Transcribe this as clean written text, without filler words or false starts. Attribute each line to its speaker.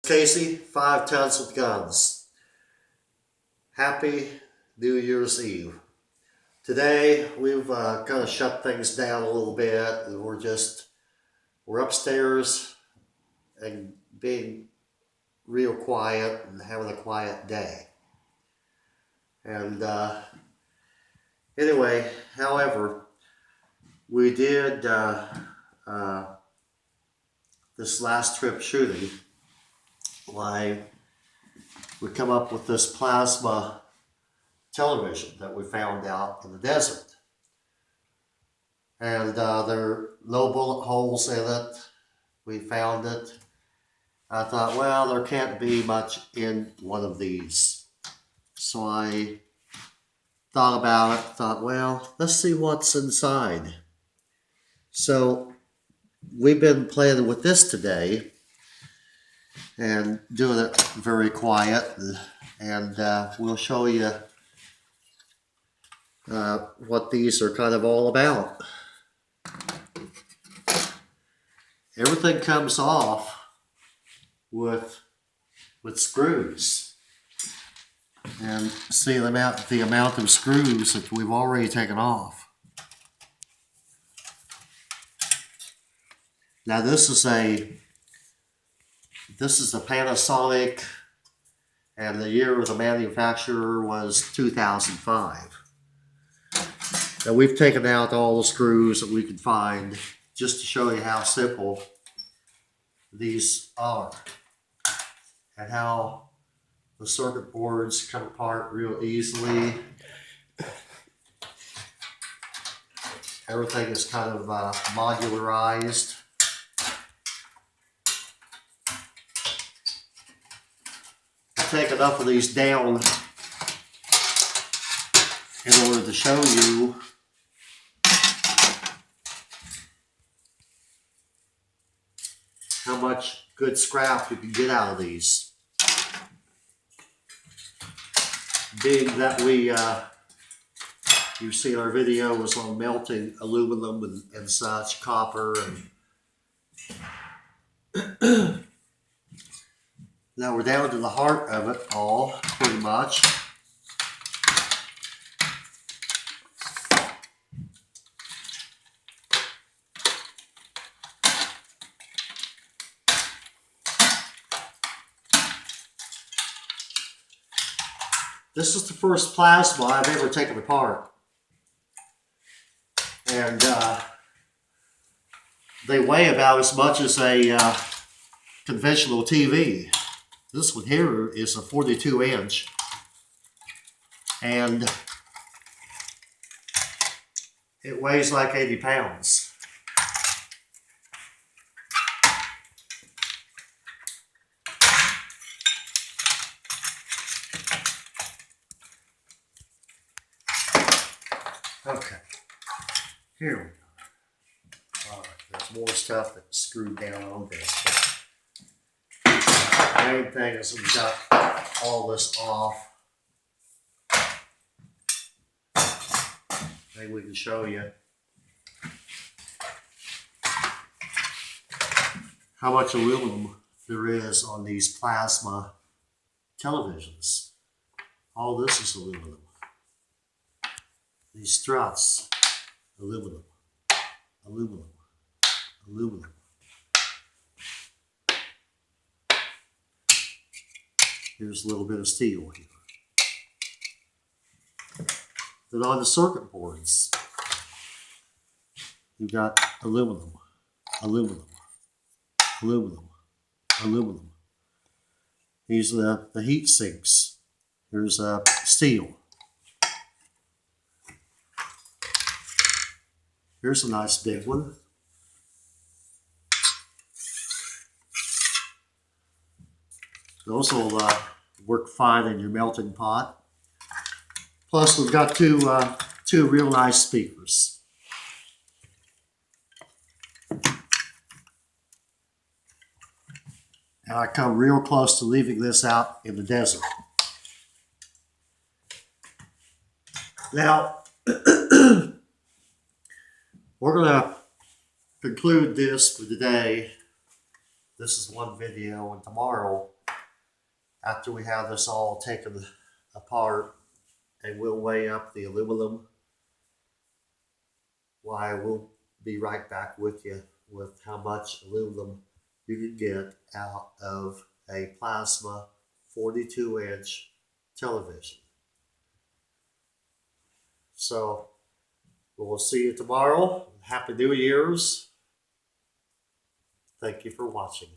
Speaker 1: Casey, 5 Tons with Guns. Happy New Year's Eve. Today we've kind of shut things down a little bit. We're upstairs and being real quiet and having a quiet day. And anyway, however, we did this last trip shooting. Why we come up with this plasma television that we found out in the desert. And there are no bullet holes in it. We found it. I thought, well, there can't be much in one of these. So I thought about it, thought, well, let's see what's inside. So we've been playing with this today and doing it very quiet, and we'll show you what these are kind of all about. Everything comes off with screws, and see the amount of screws that we've already taken off. Now this is a Panasonic, and the year of the manufacturer was 2005. Now we've taken out all the screws that we could find just to show you how simple these are and how the circuit boards come apart real easily. Everything is kind of modularized. Take enough of these down in order to show you how much good scrap you can get out of these. Being that you see our videos on melting aluminum and such, copper, and now we're down to the heart of it all, pretty much. This is the first plasma I've ever taken apart. And they weigh about as much as a conventional TV. This one here is a 42-inch, and it weighs like 80 pounds. Okay, here we go. All right, there's more stuff that's screwed down on this. The main thing is we got all this off. Maybe we can show you how much aluminum there is on these plasma televisions. All this is aluminum. These struts, aluminum, aluminum, aluminum. Here's a little bit of steel here. Then on the circuit boards, you've got aluminum, aluminum, aluminum, aluminum. These are the heat sinks. Here's steel. Here's a nice big one. Those will work fine in your melting pot. Plus, we've got two real nice speakers. And I come real close to leaving this out in the desert. Now, we're going to conclude this for today. This is one video, and tomorrow after we have this all taken apart, and we'll weigh up the aluminum. Why, we'll be right back with you with how much aluminum you can get out of a plasma 42-inch television. So we'll see you tomorrow. Happy New Year's. Thank you for watching.